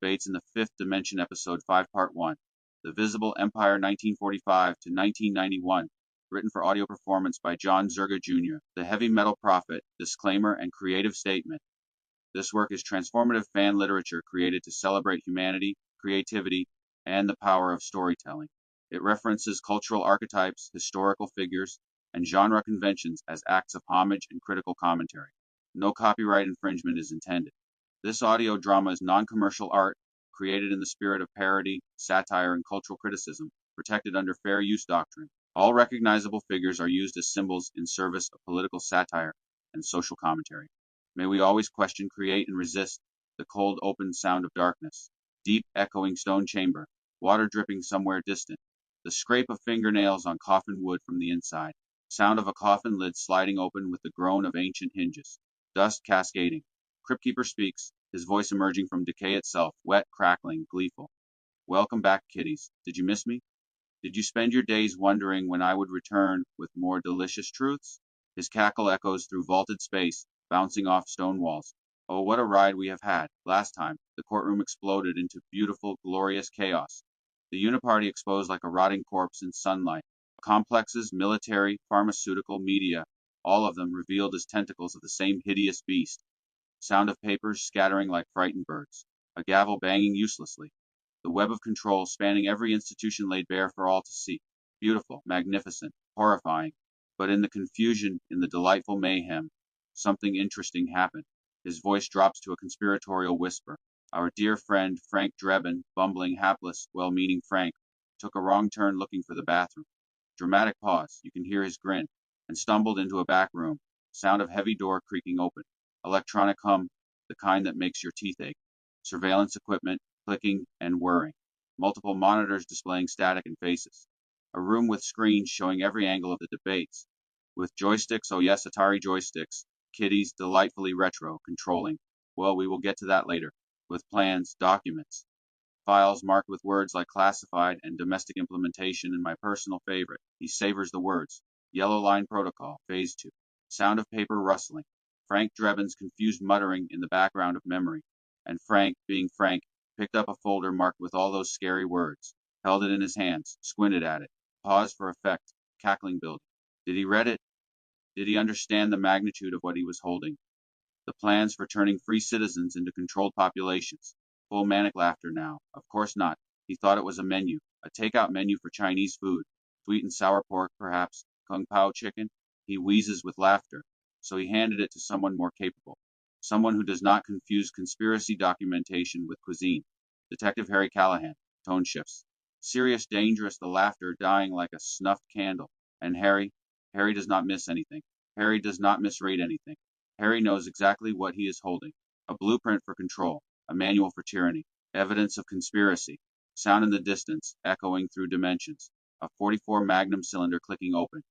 Debates in the Fifth Dimension, Episode 5, Part 1. The Visible Empire 1945 to 1991. Written for audio performance by John Zerga Jr. The Heavy Metal Prophet, Disclaimer and Creative Statement. This work is transformative fan literature created to celebrate humanity, creativity, and the power of storytelling. It references cultural archetypes, historical figures, and genre conventions as acts of homage and critical commentary. No copyright infringement is intended. This audio drama is non-commercial art, created in the spirit of parody, satire, and cultural criticism, protected under fair use doctrine. All recognizable figures are used as symbols in service of political satire and social commentary. May we always question, create, and resist the cold, open sound of darkness, deep, echoing stone chamber, water dripping somewhere distant, the scrape of fingernails on coffin wood from the inside, sound of a coffin lid sliding open with the groan of ancient hinges, dust cascading. Crypt Keeper speaks, his voice emerging from decay itself, wet, crackling, gleeful. Welcome back, kiddies. Did you miss me? Did you spend your days wondering when I would return with more delicious truths? His cackle echoes through vaulted space, bouncing off stone walls. Oh, what a ride we have had. Last time, the courtroom exploded into beautiful, glorious chaos. The Uniparty exposed like a rotting corpse in sunlight. Complexes, military, pharmaceutical, media, all of them revealed as tentacles of the same hideous beast. Sound of papers scattering like frightened birds. A gavel banging uselessly. The web of control spanning every institution laid bare for all to see. Beautiful, magnificent, horrifying. But in the confusion, in the delightful mayhem, something interesting happened. His voice drops to a conspiratorial whisper. Our dear friend, Frank Drebin, bumbling, hapless, well-meaning Frank, took a wrong turn looking for the bathroom. Dramatic pause, you can hear his grin, and stumbled into a back room. Sound of heavy door creaking open. Electronic hum, the kind that makes your teeth ache. Surveillance equipment, clicking and whirring. Multiple monitors displaying static and faces. A room with screens showing every angle of the debates. With joysticks, oh yes, Atari joysticks. Kiddies, delightfully retro, controlling. Well, we will get to that later. With plans, documents. Files marked with words like classified and domestic implementation, and my personal favorite. He savors the words. Yellow line protocol, phase 2. Sound of paper rustling. Frank Drebin's confused muttering in the background of memory. And Frank, being Frank, picked up a folder marked with all those scary words, held it in his hands, squinted at it, paused for effect, cackling building. Did he read it? Did he understand the magnitude of what he was holding? The plans for turning free citizens into controlled populations. Full manic laughter now. Of course not. He thought it was a menu, a takeout menu for Chinese food. Sweet and sour pork, perhaps, kung pao chicken. He wheezes with laughter. So he handed it to someone more capable. Someone who does not confuse conspiracy documentation with cuisine. Detective Harry Callahan. Tone shifts. Serious, dangerous, the laughter dying like a snuffed candle. And Harry does not miss anything. Harry does not misrate anything. Harry knows exactly what he is holding. A blueprint for control. A manual for tyranny. Evidence of conspiracy. Sound in the distance, echoing through dimensions. A 44 Magnum cylinder clicking open.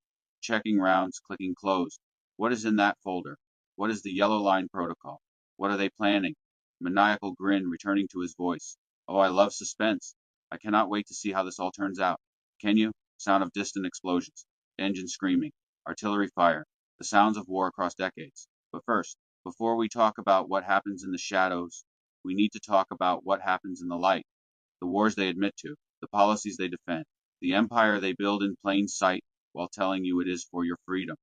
Checking rounds, clicking closed. What is in that folder? What is the yellow line protocol? What are they planning? Maniacal grin returning to his voice. Oh, I love suspense. I cannot wait to see how this all turns out. Can you? Sound of distant explosions. Engine screaming. Artillery fire. The sounds of war across decades. But first, before we talk about what happens in the shadows, we need to talk about what happens in the light. The wars they admit to. The policies they defend. The empire they build in plain sight while telling you it is for your freedom.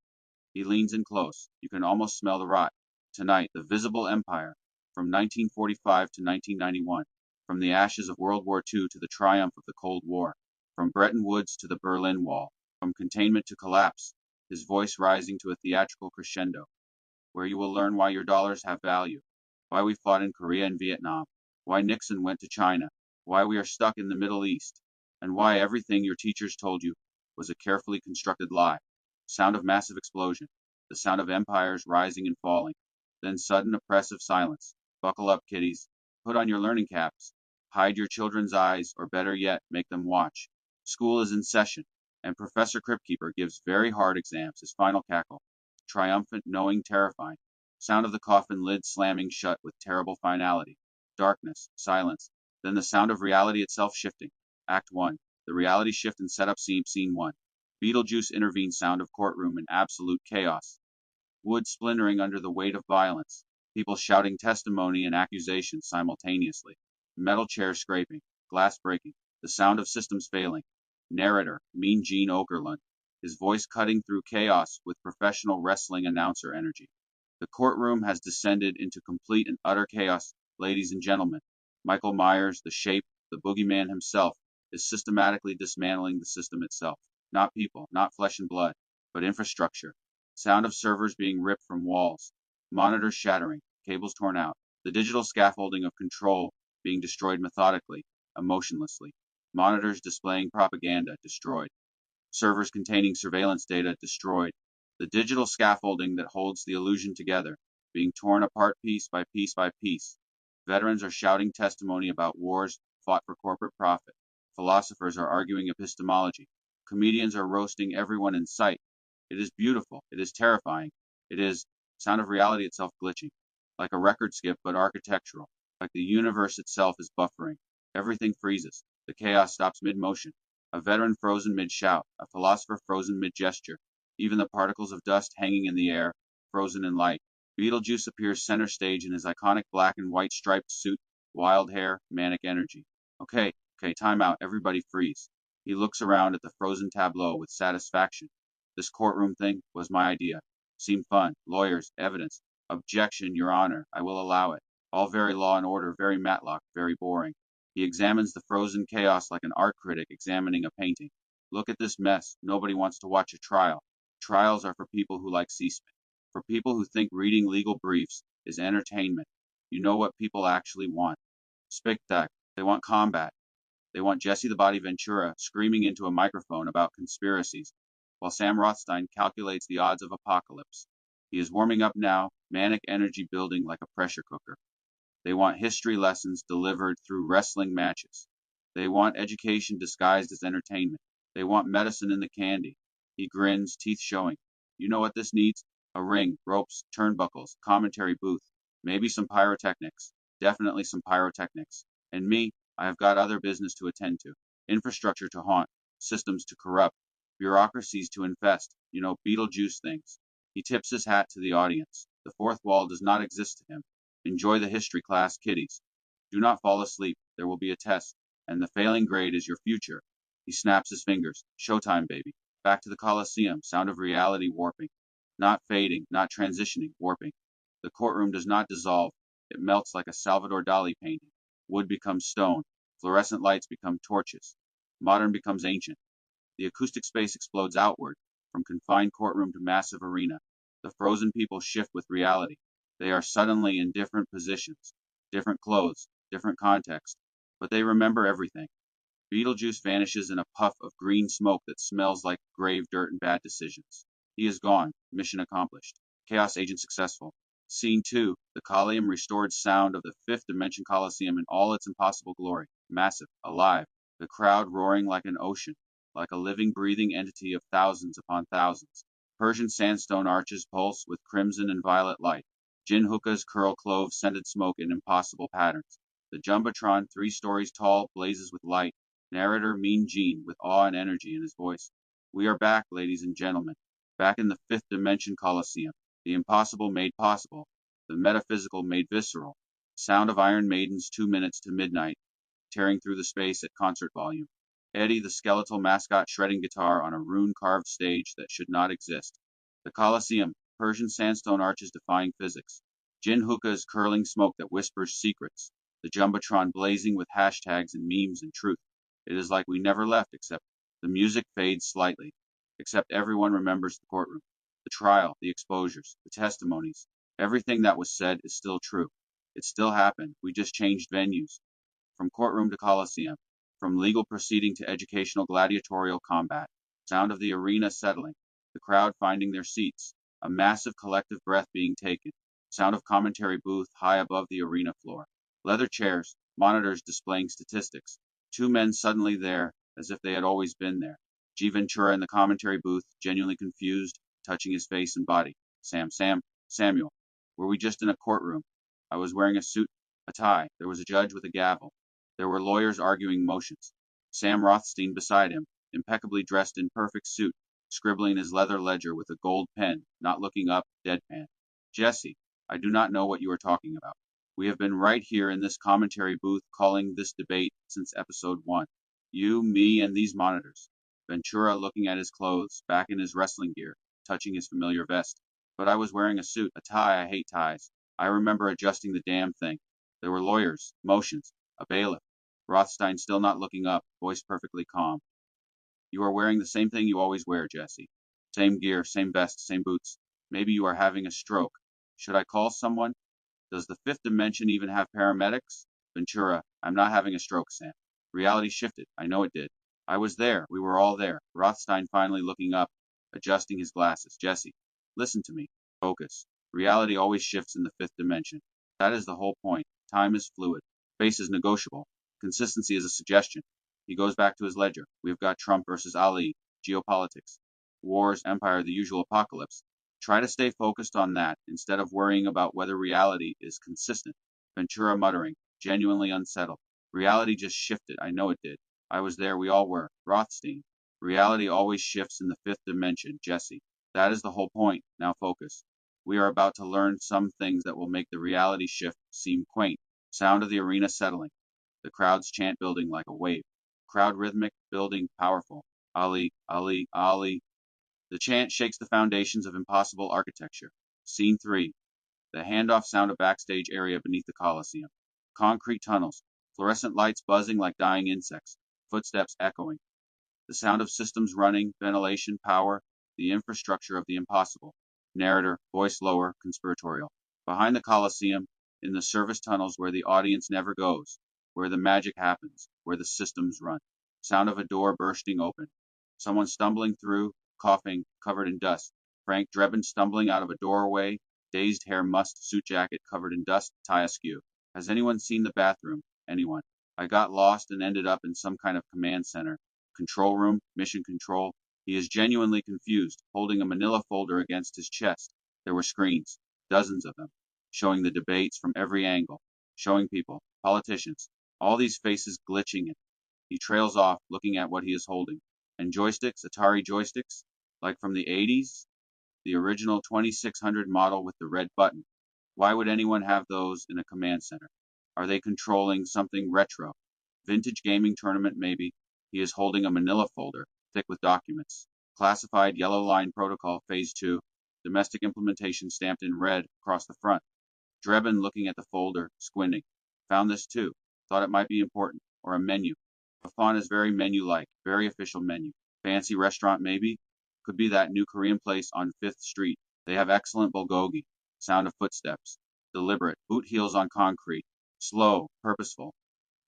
He leans in close. You can almost smell the rot. Tonight, the visible empire, from 1945 to 1991, from the ashes of World War II to the triumph of the Cold War, from Bretton Woods to the Berlin Wall, from containment to collapse, his voice rising to a theatrical crescendo, where you will learn why your dollars have value, why we fought in Korea and Vietnam, why Nixon went to China, why we are stuck in the Middle East, and why everything your teachers told you was a carefully constructed lie. Sound of massive explosion, the sound of empires rising and falling, then sudden oppressive silence. Buckle up, kiddies. Put on your learning caps. Hide your children's eyes, or better yet, make them watch. School is in session, and Professor Cryptkeeper gives very hard exams, his final cackle. Triumphant, knowing, terrifying. Sound of the coffin lid slamming shut with terrible finality. Darkness, silence, then the sound of reality itself shifting. Act 1. The reality shift and setup scene 1. Beetlejuice intervenes, sound of courtroom in absolute chaos. Wood splintering under the weight of violence. People shouting testimony and accusation simultaneously. Metal chair scraping. Glass breaking. The sound of systems failing. Narrator, Mean Gene Okerlund, his voice cutting through chaos with professional wrestling announcer energy. The courtroom has descended into complete and utter chaos, ladies and gentlemen. Michael Myers, the Shape, the boogeyman himself, is systematically dismantling the system itself. Not people, not flesh and blood, but infrastructure. Sound of servers being ripped from walls, monitors shattering, cables torn out, the digital scaffolding of control being destroyed methodically, emotionlessly. Monitors displaying propaganda destroyed. Servers containing surveillance data destroyed. The digital scaffolding that holds the illusion together being torn apart piece by piece by piece. Veterans are shouting testimony about wars fought for corporate profit. Philosophers are arguing epistemology. Comedians are roasting everyone in sight. It is beautiful. It is terrifying. It is sound of reality itself glitching, like a record skip but architectural, like the universe itself is buffering. Everything freezes. The chaos stops mid-motion. A veteran frozen mid-shout, a philosopher frozen mid-gesture, even the particles of dust hanging in the air, frozen in light. Beetlejuice appears center stage in his iconic black and white striped suit, wild hair, manic energy. Okay, time out, everybody freeze. He looks around at the frozen tableau with satisfaction. This courtroom thing was my idea. Seemed fun. Lawyers, evidence. Objection, Your Honor, I will allow it. All very law and order, very Matlock, very boring. He examines the frozen chaos like an art critic examining a painting. Look at this mess. Nobody wants to watch a trial. Trials are for people who like C-SPAN. For people who think reading legal briefs is entertainment. You know what people actually want. Spectacle. They want combat. They want Jesse the Body Ventura screaming into a microphone about conspiracies, while Sam Rothstein calculates the odds of apocalypse. He is warming up now, manic energy building like a pressure cooker. They want history lessons delivered through wrestling matches. They want education disguised as entertainment. They want medicine in the candy. He grins, teeth showing. You know what this needs? A ring, ropes, turnbuckles, commentary booth, maybe some pyrotechnics. Definitely some pyrotechnics. And me, I have got other business to attend to. Infrastructure to haunt, systems to corrupt, bureaucracies to infest, Beetlejuice things. He tips his hat to the audience. The fourth wall does not exist to him. Enjoy the history class, kiddies. Do not fall asleep. There will be a test, and the failing grade is your future. He snaps his fingers. Showtime, baby. Back to the Coliseum. Sound of reality warping. Not fading, not transitioning, warping. The courtroom does not dissolve. It melts like a Salvador Dali painting. Wood becomes stone. Fluorescent lights become torches. Modern becomes ancient. The acoustic space explodes outward, from confined courtroom to massive arena. The frozen people shift with reality. They are suddenly in different positions, different clothes, different context, but they remember everything. Beetlejuice vanishes in a puff of green smoke that smells like grave dirt and bad decisions. He is gone. Mission accomplished. Chaos agent successful. Scene 2. The Coliseum restored sound of the fifth dimension Coliseum in all its impossible glory. Massive. Alive. The crowd roaring like an ocean, like a living, breathing entity of thousands upon thousands. Persian sandstone arches pulse with crimson and violet light. Gin hookahs curl clove scented smoke in impossible patterns. The Jumbotron, 3 stories tall, blazes with light. Narrator Mean Gene, with awe and energy in his voice. We are back, ladies and gentlemen. Back in the fifth dimension Coliseum. The impossible made possible. The metaphysical made visceral. Sound of Iron Maiden's 2 minutes to midnight, tearing through the space at concert volume. Eddie the skeletal mascot shredding guitar on a rune-carved stage that should not exist. The Coliseum, Persian sandstone arches defying physics. Gin hookahs curling smoke that whispers secrets. The Jumbotron blazing with hashtags and memes and truth. It is like we never left, except the music fades slightly. Except everyone remembers the courtroom. The trial, the exposures, the testimonies. Everything that was said is still true. It still happened. We just changed venues. From courtroom to Coliseum. From legal proceeding to educational gladiatorial combat. Sound of the arena settling. The crowd finding their seats. A massive collective breath being taken. Sound of commentary booth high above the arena floor. Leather chairs, monitors displaying statistics. 2 men suddenly there, as if they had always been there. G. Ventura in the commentary booth, genuinely confused, touching his face and body. Samuel. Were we just in a courtroom? I was wearing a suit, a tie. There was a judge with a gavel. There were lawyers arguing motions. Sam Rothstein beside him, impeccably dressed in perfect suit, scribbling his leather ledger with a gold pen, not looking up, deadpan. Jesse, I do not know what you are talking about. We have been right here in this commentary booth calling this debate since episode 1. You, me, and these monitors. Ventura looking at his clothes, back in his wrestling gear, touching his familiar vest. But I was wearing a suit, a tie. I hate ties. I remember adjusting the damn thing. There were lawyers, motions, a bailiff. Rothstein still not looking up, voice perfectly calm. You are wearing the same thing you always wear, Jesse. Same gear, same vest, same boots. Maybe you are having a stroke. Should I call someone? Does the fifth dimension even have paramedics? Ventura, I'm not having a stroke, Sam. Reality shifted. I know it did. I was there. We were all there. Rothstein finally looking up, adjusting his glasses. Jesse, listen to me. Focus. Reality always shifts in the fifth dimension. That is the whole point. Time is fluid. Space is negotiable. Consistency is a suggestion. He goes back to his ledger. We've got Trump versus Ali, geopolitics, wars, empire, the usual apocalypse. Try to stay focused on that instead of worrying about whether reality is consistent. Ventura muttering, genuinely unsettled. Reality just shifted. I know it did. I was there. We all were. Rothstein. Reality always shifts in the fifth dimension, Jesse. That is the whole point. Now focus. We are about to learn some things that will make the reality shift seem quaint. Sound of the arena settling. The crowd's chant building like a wave. Crowd rhythmic, building, powerful. Ali, Ali, Ali. The chant shakes the foundations of impossible architecture. Scene 3. The handoff sound of backstage area beneath the Coliseum. Concrete tunnels. Fluorescent lights buzzing like dying insects. Footsteps echoing. The sound of systems running, ventilation, power, the infrastructure of the impossible. Narrator, voice lower, conspiratorial. Behind the Coliseum, in the service tunnels where the audience never goes, where the magic happens, where the systems run. Sound of a door bursting open. Someone stumbling through, coughing, covered in dust. Frank Drebin stumbling out of a doorway, dazed hair mussed, suit jacket covered in dust, tie askew. Has anyone seen the bathroom? Anyone? I got lost and ended up in some kind of command center. Control room, mission control. He is genuinely confused, holding a manila folder against his chest. There were screens, dozens of them, showing the debates from every angle, showing people, politicians, all these faces glitching in. He trails off, looking at what he is holding. And joysticks, Atari joysticks, like from the 80s? The original 2600 model with the red button. Why would anyone have those in a command center? Are they controlling something retro? Vintage gaming tournament, maybe. He is holding a manila folder, thick with documents. Classified yellow line protocol, phase 2. Domestic implementation stamped in red across the front. Drebin looking at the folder, squinting. Found this too. Thought it might be important. Or a menu. The font is very menu-like, very official menu. Fancy restaurant, maybe? Could be that new Korean place on 5th Street. They have excellent bulgogi. Sound of footsteps. Deliberate, boot heels on concrete. Slow, purposeful.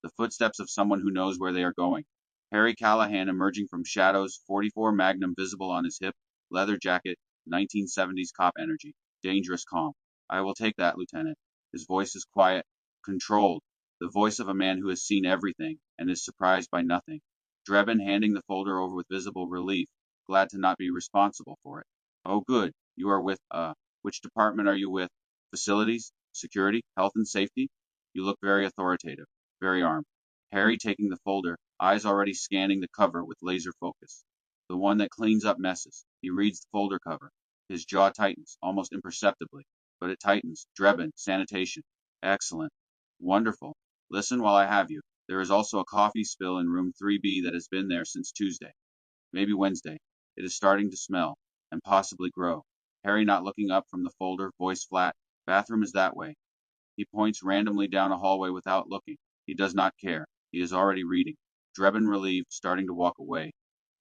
The footsteps of someone who knows where they are going. Harry Callahan emerging from shadows, 44 Magnum visible on his hip, leather jacket, 1970s cop energy. Dangerous calm. I will take that, Lieutenant. His voice is quiet, controlled. The voice of a man who has seen everything and is surprised by nothing. Drebin handing the folder over with visible relief, glad to not be responsible for it. Oh, good. You are with, which department are you with? Facilities? Security? Health and safety? You look very authoritative, very armed. Harry taking the folder, eyes already scanning the cover with laser focus. The one that cleans up messes. He reads the folder cover. His jaw tightens, almost imperceptibly, but it tightens. Drebin, sanitation. Excellent. Wonderful. Listen while I have you. There is also a coffee spill in room 3B that has been there since Tuesday. Maybe Wednesday. It is starting to smell, and possibly grow. Harry not looking up from the folder, voice flat. Bathroom is that way. He points randomly down a hallway without looking. He does not care. He is already reading. Drebin relieved, starting to walk away.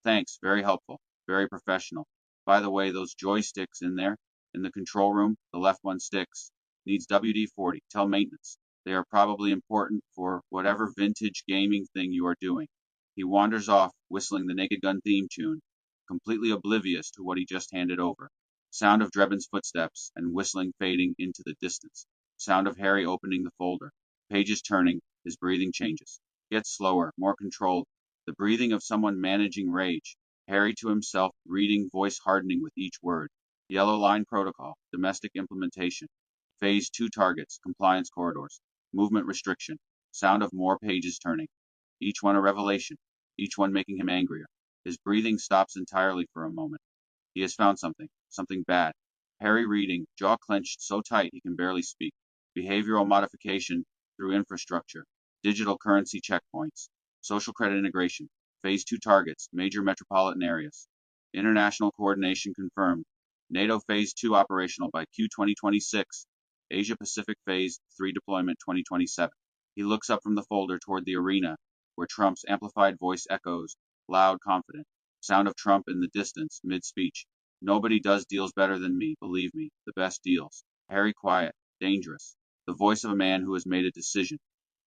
Thanks, very helpful, very professional. By the way, those joysticks in there, in the control room, the left one sticks. Needs WD-40. Tell maintenance. They are probably important for whatever vintage gaming thing you are doing. He wanders off, whistling the Naked Gun theme tune, completely oblivious to what he just handed over. Sound of Drebin's footsteps, and whistling fading into the distance. Sound of Harry opening the folder. Pages turning, his breathing changes. Gets slower, more controlled. The breathing of someone managing rage. Harry to himself, reading, voice hardening with each word. Yellow line protocol, domestic implementation. Phase 2 targets, compliance corridors. Movement restriction. Sound of more pages turning. Each one a revelation. Each one making him angrier. His breathing stops entirely for a moment. He has found something. Something bad. Harry reading, jaw clenched so tight he can barely speak. behavioral modification through infrastructure, digital currency checkpoints, social credit integration, Phase 2 targets, major metropolitan areas, international coordination confirmed, NATO Phase 2 operational by Q 2026, Asia Pacific Phase 3 deployment 2027. He looks up from the folder toward the arena, where Trump's amplified voice echoes, loud, confident. Sound of Trump in the distance, mid-speech. Nobody does deals better than me, believe me, the best deals. Harry quiet, dangerous. The voice of a man who has made a decision.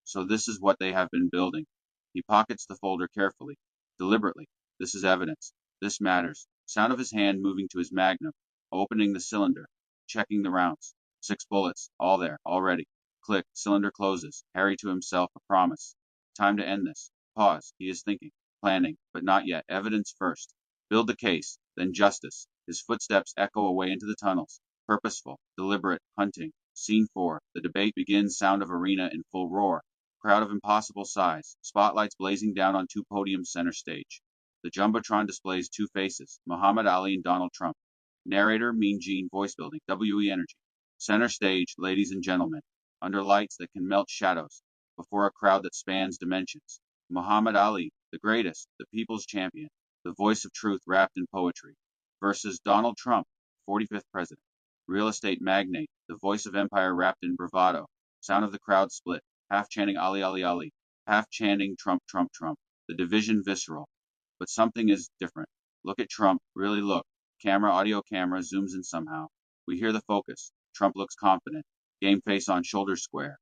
So this is what they have been building. He pockets the folder carefully, deliberately. This is evidence. This matters. Sound of his hand moving to his magnum, opening the cylinder, checking the rounds. 6 bullets, all there, all ready. Click, cylinder closes. Harry to himself, a promise. Time to end this. Pause. He is thinking, planning, but not yet. Evidence first. Build the case, then justice. His footsteps echo away into the tunnels. Purposeful, deliberate, hunting. Scene 4. The debate begins. Sound of arena in full roar. Crowd of impossible size. Spotlights blazing down on 2 podiums center stage. The Jumbotron displays 2 faces, Muhammad Ali and Donald Trump. Narrator, Mean Gene, voice building, WE Energy. Center stage, ladies and gentlemen. Under lights that can melt shadows. Before a crowd that spans dimensions. Muhammad Ali, the greatest, the people's champion, the voice of truth wrapped in poetry. Versus Donald Trump, 45th president. Real estate magnate, the voice of empire wrapped in bravado. Sound of the crowd split, half chanting Ali, Ali, Ali, half chanting Trump, Trump, Trump. The division visceral. But something is different. Look at Trump, really look. Camera, audio camera, zooms in somehow. We hear the focus. Trump looks confident. Game face on shoulder square.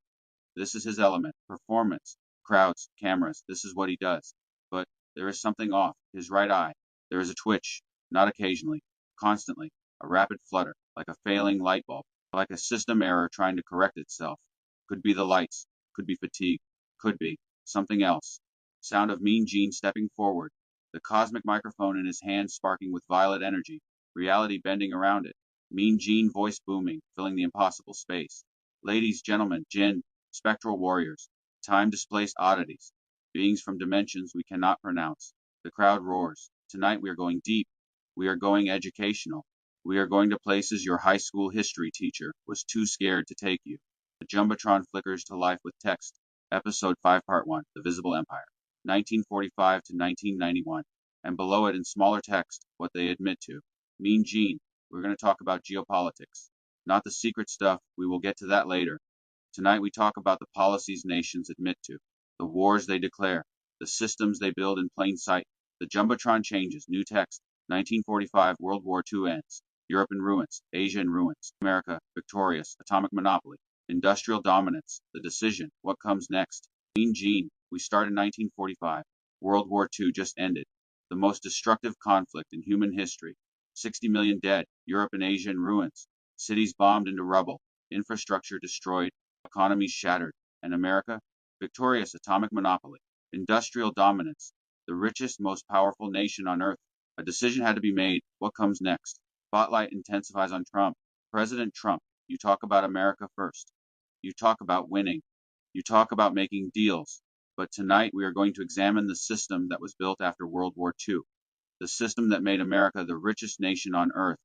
This is his element. Performance. Crowds, cameras. This is what he does. But there is something off. His right eye. There is a twitch. Not occasionally. Constantly. A rapid flutter. Like a failing light bulb. Like a system error trying to correct itself. Could be the lights. Could be fatigue. Could be something else. Sound of Mean Gene stepping forward. The cosmic microphone in his hand sparking with violet energy. Reality bending around it. Mean Gene voice booming, filling the impossible space. Ladies, gentlemen, Jinn, spectral warriors, time-displaced oddities, beings from dimensions we cannot pronounce. The crowd roars. Tonight we are going deep. We are going educational. We are going to places your high school history teacher was too scared to take you. The Jumbotron flickers to life with text. Episode 5, Part 1, The Visible Empire, 1945 to 1991. And below it in smaller text, what they admit to. Mean Gene, we're going to talk about geopolitics. Not the secret stuff, we will get to that later. Tonight we talk about the policies nations admit to, the wars they declare, the systems they build in plain sight. The Jumbotron changes, new text, 1945, World War II ends, Europe in ruins, Asia in ruins, America victorious, atomic monopoly, industrial dominance, the decision, what comes next. Mean Gene, we start in 1945, World War II just ended, the most destructive conflict in human history, 60 million dead, Europe and Asia in ruins, cities bombed into rubble, infrastructure destroyed, economies shattered, and America, victorious atomic monopoly, industrial dominance, the richest, most powerful nation on earth. A decision had to be made. What comes next? Spotlight intensifies on Trump. President Trump, you talk about America first. You talk about winning. You talk about making deals. But tonight we are going to examine the system that was built after World War II. The system that made America the richest nation on earth.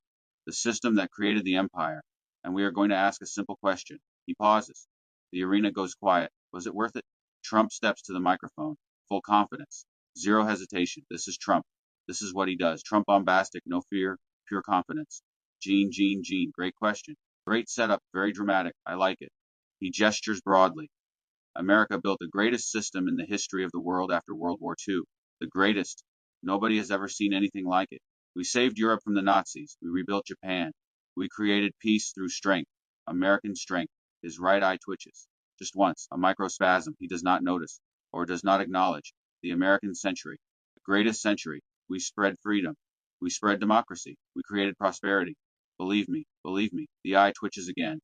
The system that created the empire. And we are going to ask a simple question. He pauses. The arena goes quiet. Was it worth it? Trump steps to the microphone. Full confidence. Zero hesitation. This is Trump. This is what he does. Trump bombastic. No fear. Pure confidence. Gene, Gene, Gene. Great question. Great setup. Very dramatic. I like it. He gestures broadly. America built the greatest system in the history of the world after World War II. The greatest. Nobody has ever seen anything like it. We saved Europe from the Nazis. We rebuilt Japan. We created peace through strength. American strength. His right eye twitches. Just once, a microspasm he does not notice, or does not acknowledge. The American century. The greatest century. We spread freedom. We spread democracy. We created prosperity. Believe me, believe me. The eye twitches again.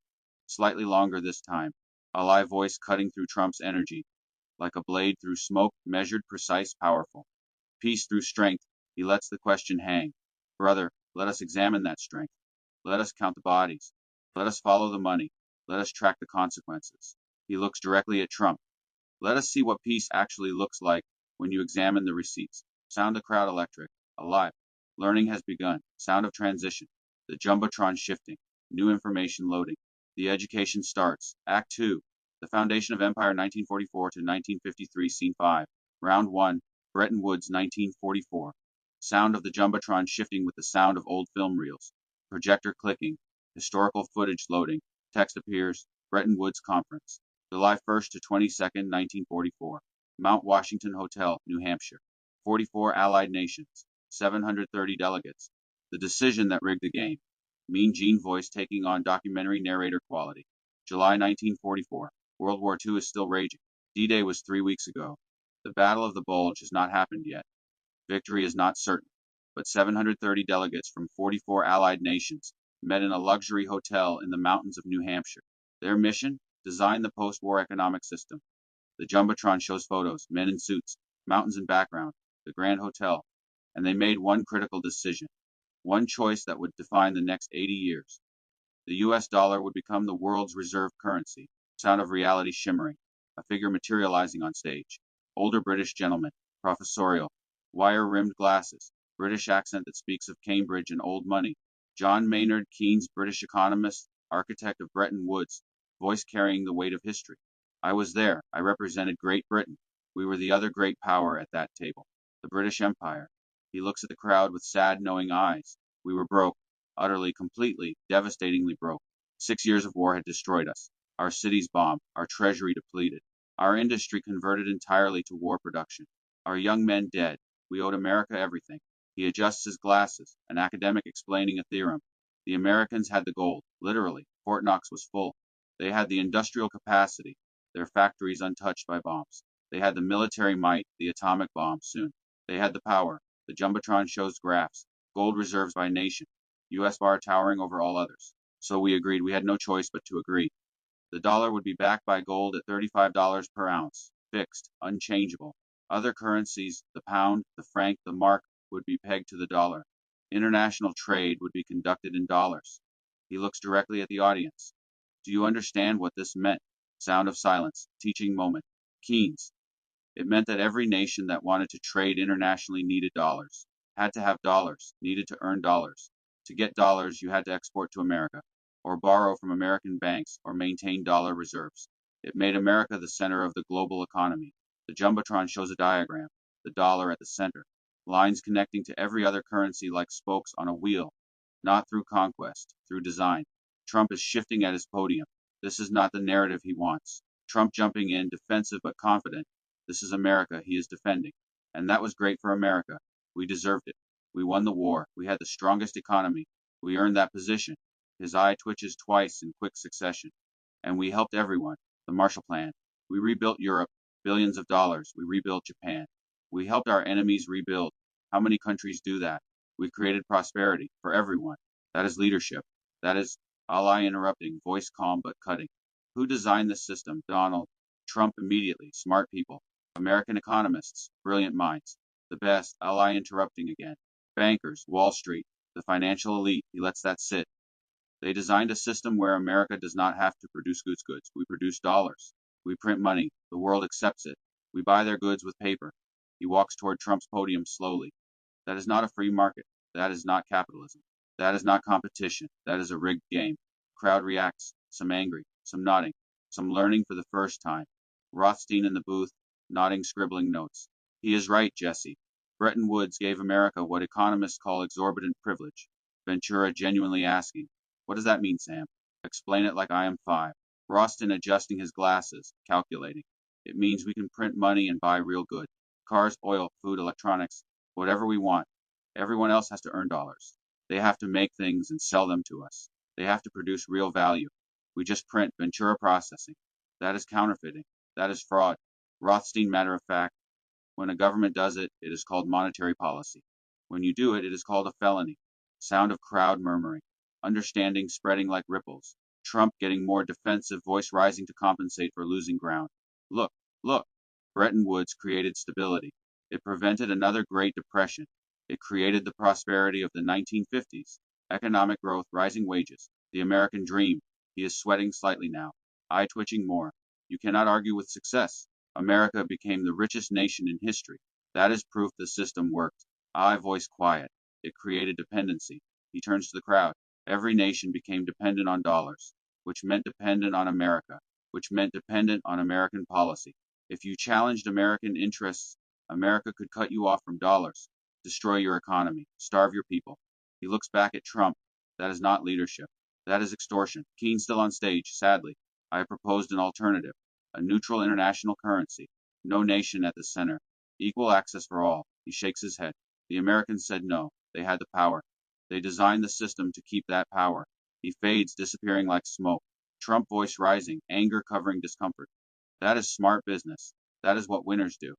Slightly longer this time. A live voice cutting through Trump's energy. Like a blade through smoke, measured, precise, powerful. Peace through strength. He lets the question hang. Brother, let us examine that strength. Let us count the bodies. Let us follow the money. Let us track the consequences. He looks directly at Trump. Let us see what peace actually looks like when you examine the receipts. Sound the crowd electric. Alive. Learning has begun. Sound of transition. The Jumbotron shifting. New information loading. The education starts. Act 2. The Foundation of Empire 1944 to 1953, Scene 5. Round 1. Bretton Woods 1944. Sound of the Jumbotron shifting with the sound of old film reels. Projector clicking. Historical footage loading. Text appears. Bretton Woods Conference. July 1st to 22nd, 1944. Mount Washington Hotel, New Hampshire. 44 Allied nations. 730 delegates. The decision that rigged the game. Mean Gene voice taking on documentary narrator quality. July 1944. World War II is still raging. D-Day was 3 weeks ago. The Battle of the Bulge has not happened yet. Victory is not certain. But 730 delegates from 44 Allied nations met in a luxury hotel in the mountains of New Hampshire. Their mission? Design the post-war economic system. The Jumbotron shows photos, men in suits, mountains in background, the Grand Hotel, and they made one critical decision. One choice that would define the next 80 years. The US dollar would become the world's reserve currency. Sound of reality shimmering. A figure materializing on stage. Older British gentleman. Professorial. Wire-rimmed glasses. British accent that speaks of Cambridge and old money. John Maynard Keynes, British economist, architect of Bretton Woods. Voice carrying the weight of history. I was there. I represented Great Britain. We were the other great power at that table. The British Empire. He looks at the crowd with sad, knowing eyes. We were broke. Utterly, completely, devastatingly broke. 6 years of war had destroyed us. Our cities bombed. Our treasury depleted. Our industry converted entirely to war production. Our young men dead. We owed America everything. He adjusts his glasses, an academic explaining a theorem. The Americans had the gold. Literally. Fort Knox was full. They had the industrial capacity. Their factories untouched by bombs. They had the military might, the atomic bomb soon. They had the power. The Jumbotron shows graphs. Gold reserves by nation. US bar towering over all others. So we agreed we had no choice but to agree. The dollar would be backed by gold at $35 per ounce. Fixed. Unchangeable. Other currencies, the pound, the franc, the mark, would be pegged to the dollar. International trade would be conducted in dollars. He looks directly at the audience. Do you understand what this meant? Sound of silence. Teaching moment. Keynes. It meant that every nation that wanted to trade internationally needed dollars. Had to have dollars. Needed to earn dollars. To get dollars, you had to export to America, or borrow from American banks, or maintain dollar reserves. It made America the center of the global economy. The Jumbotron shows a diagram. The dollar at the center. Lines connecting to every other currency like spokes on a wheel. Not through conquest, through design. Trump is shifting at his podium. This is not the narrative he wants. Trump jumping in, defensive but confident. This is America he is defending. And that was great for America. We deserved it. We won the war. We had the strongest economy. We earned that position. His eye twitches twice in quick succession. And we helped everyone. The Marshall Plan. We rebuilt Europe. Billions of dollars. We rebuilt Japan. We helped our enemies rebuild. How many countries do that? We created prosperity for everyone. That is leadership. That is ally interrupting, voice calm but cutting. Who designed this system? Donald Trump immediately. Smart people. American economists. Brilliant minds. The best. Ally interrupting again. Bankers. Wall Street. The financial elite. He lets that sit. They designed a system where America does not have to produce goods. We produce dollars. We print money. The world accepts it. We buy their goods with paper. He walks toward Trump's podium slowly. That is not a free market. That is not capitalism. That is not competition. That is a rigged game. Crowd reacts. Some angry. Some nodding. Some learning for the first time. Rothstein in the booth, nodding, scribbling notes. He is right, Jesse. Bretton Woods gave America what economists call exorbitant privilege. Ventura genuinely asking, what does that mean, Sam? Explain it like I am 5. Rostin adjusting his glasses, calculating. It means we can print money and buy real good. Cars, oil, food, electronics, whatever we want. Everyone else has to earn dollars. They have to make things and sell them to us. They have to produce real value. We just print Ventura processing. That is counterfeiting. That is fraud. Rothstein matter of fact. When a government does it, it is called monetary policy. When you do it, it is called a felony. Sound of crowd murmuring. Understanding spreading like ripples. Trump getting more defensive, voice rising to compensate for losing ground. Look, look. Bretton Woods created stability. It prevented another Great Depression. It created the prosperity of the 1950s. Economic growth, rising wages. The American dream. He is sweating slightly now. Eye twitching more. You cannot argue with success. America became the richest nation in history. That is proof the system worked. I voice quiet. It created dependency. He turns to the crowd. Every nation became dependent on dollars. which meant dependent on America, which meant dependent on American policy. If you challenged American interests, America could cut you off from dollars, destroy your economy, starve your people. He looks back at Trump. That is not leadership. That is extortion. Keane still on stage, sadly. I have proposed an alternative, a neutral international currency, no nation at the center, equal access for all. He shakes his head. The Americans said no. They had the power. They designed the system to keep that power. He fades, disappearing like smoke. Trump voice rising, anger covering discomfort. That is smart business. That is what winners do.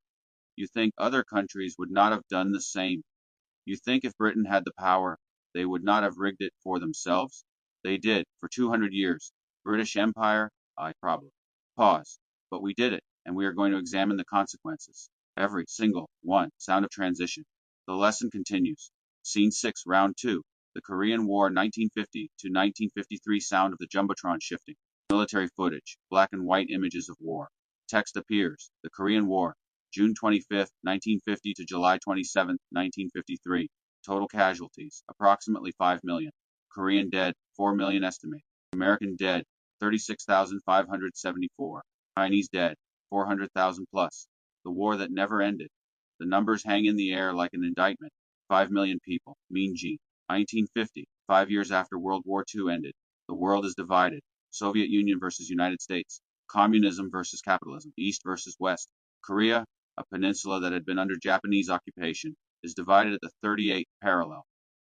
You think other countries would not have done the same. You think if Britain had the power, they would not have rigged it for themselves? They did, for 200 years. British Empire? I probably. Pause. But we did it, and we are going to examine the consequences. Every single one. Sound of transition. The lesson continues. Scene 6, Round 2. The Korean War 1950 to 1953 sound of the Jumbotron shifting. Military footage. Black and white images of war. Text appears. The Korean War. June 25, 1950 to July 27, 1953. Total casualties, approximately 5 million. Korean dead, 4 million estimated. American dead, 36,574. Chinese dead, 400,000 plus. The war that never ended. The numbers hang in the air like an indictment. 5 million people. Mean Gene. 1950, 5 years after World War II ended. The world is divided. Soviet Union versus United States. Communism versus capitalism. East versus West. Korea, a peninsula that had been under Japanese occupation, is divided at the 38th parallel.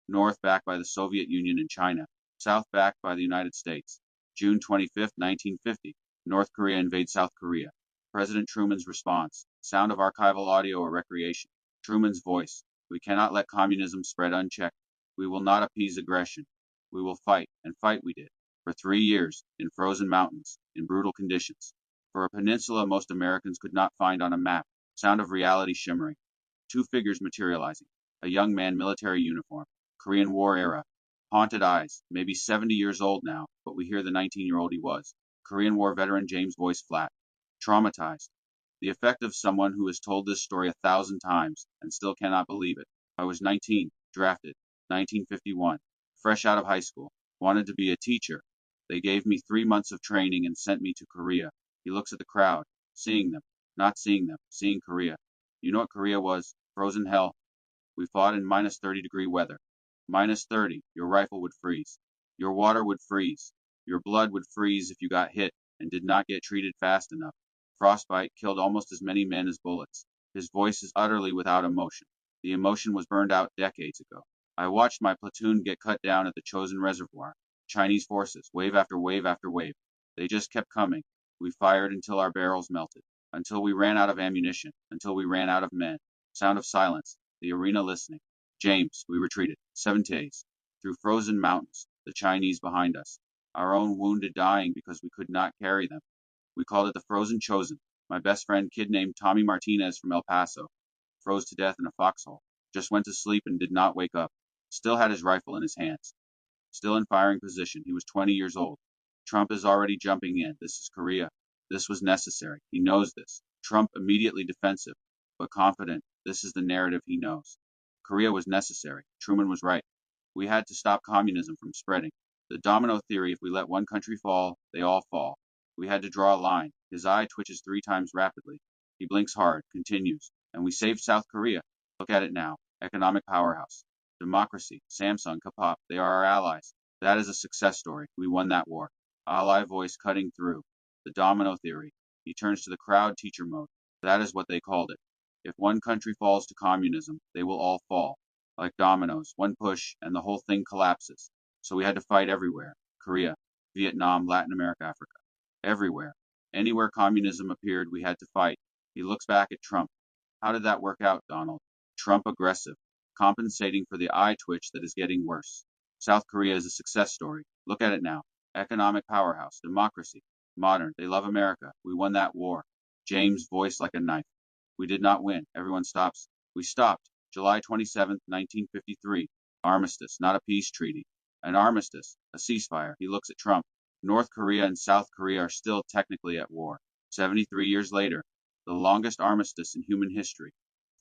North backed by the Soviet Union and China. South backed by the United States. June 25, 1950. North Korea invades South Korea. President Truman's response. Sound of archival audio or recreation. Truman's voice. We cannot let communism spread unchecked. We will not appease aggression. We will fight, and fight we did. For 3 years, in frozen mountains, in brutal conditions. For a peninsula most Americans could not find on a map. Sound of reality shimmering. Two figures materializing. A young man, military uniform. Korean War era. Haunted eyes. Maybe 70 years old now, but we hear the 19-year-old he was. Korean War veteran James' voice flat. Traumatized. The effect of someone who has told this story 1,000 times and still cannot believe it. I was 19, drafted, 1951, fresh out of high school, wanted to be a teacher. They gave me 3 months of training and sent me to Korea. He looks at the crowd, seeing them, not seeing them, seeing Korea. You know what Korea was? Frozen hell. We fought in minus 30-degree weather. Minus 30, your rifle would freeze. Your water would freeze. Your blood would freeze if you got hit and did not get treated fast enough. Frostbite killed almost as many men as bullets. His voice is utterly without emotion. The emotion was burned out decades ago. I watched my platoon get cut down at the Chosin Reservoir. Chinese forces, wave after wave after wave. They just kept coming. We fired until our barrels melted, until we ran out of ammunition, until we ran out of men. Sound of silence, the arena listening. James, we retreated, 7 days, through frozen mountains, the Chinese behind us, our own wounded dying because we could not carry them. We called it the Frozen Chosen. My best friend, kid named Tommy Martinez from El Paso, froze to death in a foxhole, just went to sleep and did not wake up, still had his rifle in his hands, still in firing position. He was 20 years old. Trump is already jumping in. This is Korea. This was necessary. He knows this. Trump immediately defensive, but confident. This is the narrative he knows. Korea was necessary. Truman was right. We had to stop communism from spreading. The domino theory, if we let one country fall, they all fall. We had to draw a line. His eye twitches 3 times rapidly. He blinks hard, continues. And we saved South Korea. Look at it now. Economic powerhouse. Democracy. Samsung, Kapop. They are our allies. That is a success story. We won that war. Ally voice cutting through. The domino theory. He turns to the crowd teacher mode. That is what they called it. If one country falls to communism, they will all fall. Like dominoes, one push, and the whole thing collapses. So we had to fight everywhere. Korea, Vietnam, Latin America, Africa. Everywhere. Anywhere communism appeared, we had to fight. He looks back at Trump. How did that work out, Donald? Trump aggressive, compensating for the eye twitch that is getting worse. South Korea is a success story. Look at it now. Economic powerhouse, democracy, modern. They love America. We won that war. James' voice like a knife. We did not win. Everyone stops. We stopped. July 27th, 1953. Armistice, not a peace treaty. An armistice, a ceasefire. He looks at Trump. North Korea and South Korea are still technically at war. 73 years later, the longest armistice in human history.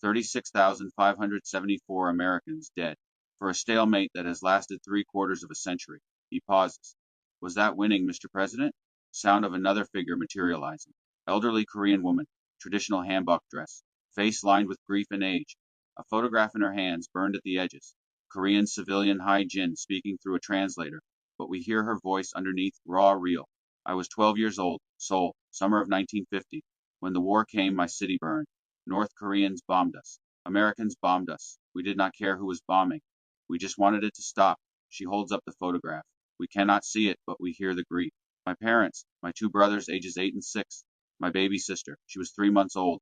36,574 Americans dead. For a stalemate that has lasted 3/4 of a century. He pauses. Was that winning, Mr. President? Sound of another figure materializing. Elderly Korean woman, traditional hanbok dress, face lined with grief and age. A photograph in her hands, burned at the edges. Korean civilian Hai Jin speaking through a translator, but we hear her voice underneath, raw, real. I was 12 years old, Seoul, summer of 1950. When the war came, my city burned. North Koreans bombed us. Americans bombed us. We did not care who was bombing. We just wanted it to stop. She holds up the photograph. We cannot see it, but we hear the grief. My parents, my two brothers, ages 8 and 6. My baby sister, she was 3 months old.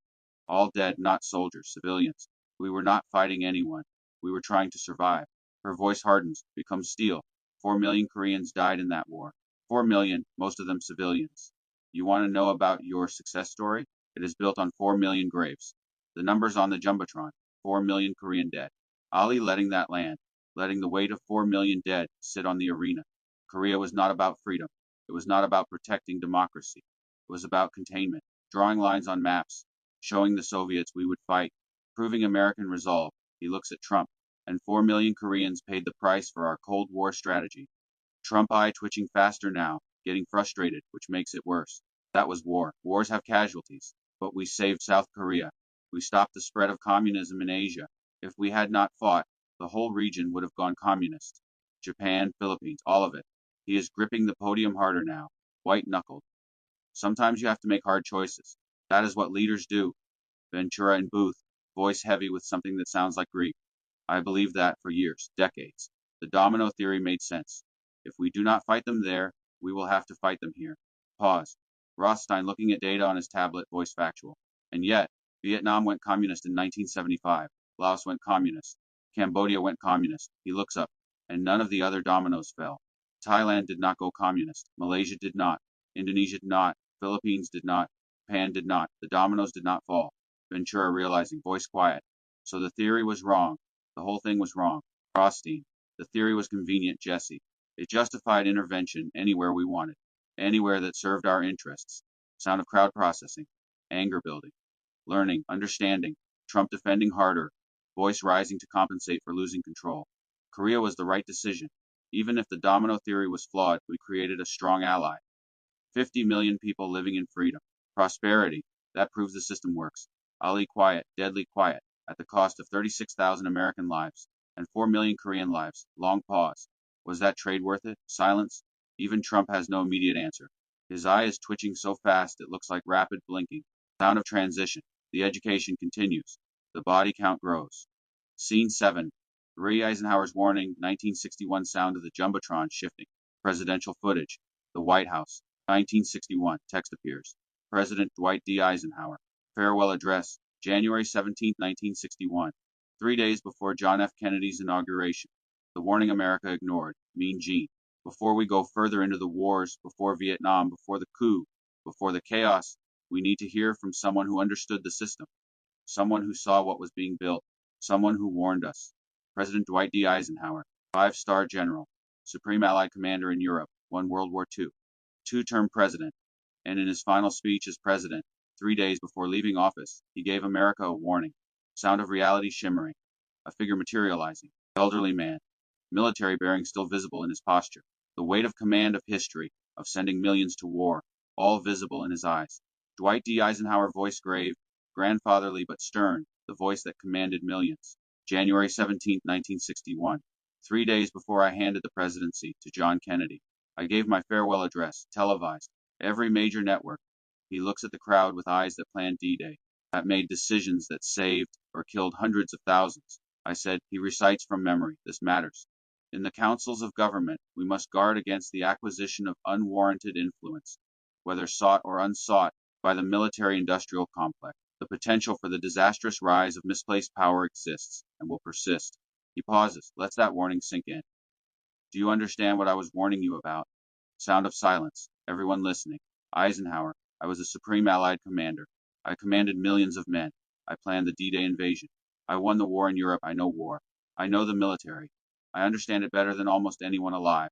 All dead, not soldiers, civilians. We were not fighting anyone. We were trying to survive. Her voice hardens, becomes steel. 4 million Koreans died in that war. 4 million, most of them civilians. You want to know about your success story? It is built on 4 million graves. The numbers on the Jumbotron, 4 million Korean dead. Ali letting that land, letting the weight of 4 million dead sit on the arena. Korea was not about freedom. It was not about protecting democracy. It was about containment, drawing lines on maps, showing the Soviets we would fight, proving American resolve. He looks at Trump, and 4 million Koreans paid the price for our Cold War strategy. Trump eye twitching faster now, getting frustrated, which makes it worse. That was war. Wars have casualties. But we saved South Korea. We stopped the spread of communism in Asia. If we had not fought, the whole region would have gone communist. Japan, Philippines, all of it. He is gripping the podium harder now, white knuckled. Sometimes you have to make hard choices. That is what leaders do. Ventura and Booth, voice heavy with something that sounds like grief. I believed that for years, decades. The domino theory made sense. If we do not fight them there, we will have to fight them here. Pause. Rothstein looking at data on his tablet, voice factual. And yet, Vietnam went communist in 1975. Laos went communist. Cambodia went communist. He looks up, and none of the other dominoes fell. Thailand did not go communist. Malaysia did not. Indonesia did not. Philippines did not. Japan did not. The dominoes did not fall. Ventura realizing, voice quiet. So the theory was wrong. The whole thing was wrong. Rothstein. The theory was convenient, Jesse. It justified intervention anywhere we wanted, anywhere that served our interests. Sound of crowd processing, anger building, learning, understanding, Trump defending harder, voice rising to compensate for losing control. Korea was the right decision. Even if the domino theory was flawed, we created a strong ally. 50 million people living in freedom. Prosperity. That proves the system works. Ali quiet, deadly quiet, at the cost of 36,000 American lives and 4 million Korean lives. Long pause. Was that trade worth it? Silence. Even Trump has no immediate answer. His eye is twitching so fast it looks like rapid blinking. Sound of transition. The education continues. The body count grows. Scene 7. Ray Eisenhower's warning, 1961 sound of the Jumbotron shifting. Presidential footage. The White House. 1961. Text appears. President Dwight D. Eisenhower. Farewell address. January 17, 1961. 3 days before John F. Kennedy's inauguration. The warning America ignored. Mean Gene. Before we go further into the wars, before Vietnam, before the coup, before the chaos, we need to hear from someone who understood the system, someone who saw what was being built, someone who warned us. President Dwight D. Eisenhower, 5-star general, Supreme Allied Commander in Europe, won World War II, two-term president, and in his final speech as president, 3 days before leaving office, he gave America a warning. Sound of reality shimmering, a figure materializing, elderly man, military bearing still visible in his posture, the weight of command of history, of sending millions to war, all visible in his eyes. Dwight D. Eisenhower, voice grave, grandfatherly but stern, the voice that commanded millions. January 17, 1961. 3 days before I handed the presidency to John Kennedy, I gave my farewell address, televised, every major network. He looks at the crowd with eyes that planned D-Day, that made decisions that saved or killed hundreds of thousands. I said, he recites from memory, this matters. In the councils of government, we must guard against the acquisition of unwarranted influence, whether sought or unsought, by the military-industrial complex. The potential for the disastrous rise of misplaced power exists and will persist. He pauses, lets that warning sink in. Do you understand what I was warning you about? Sound of silence, everyone listening. Eisenhower, I was a Supreme Allied Commander. I commanded millions of men. I planned the D-Day invasion. I won the war in Europe. I know war. I know the military. I understand it better than almost anyone alive.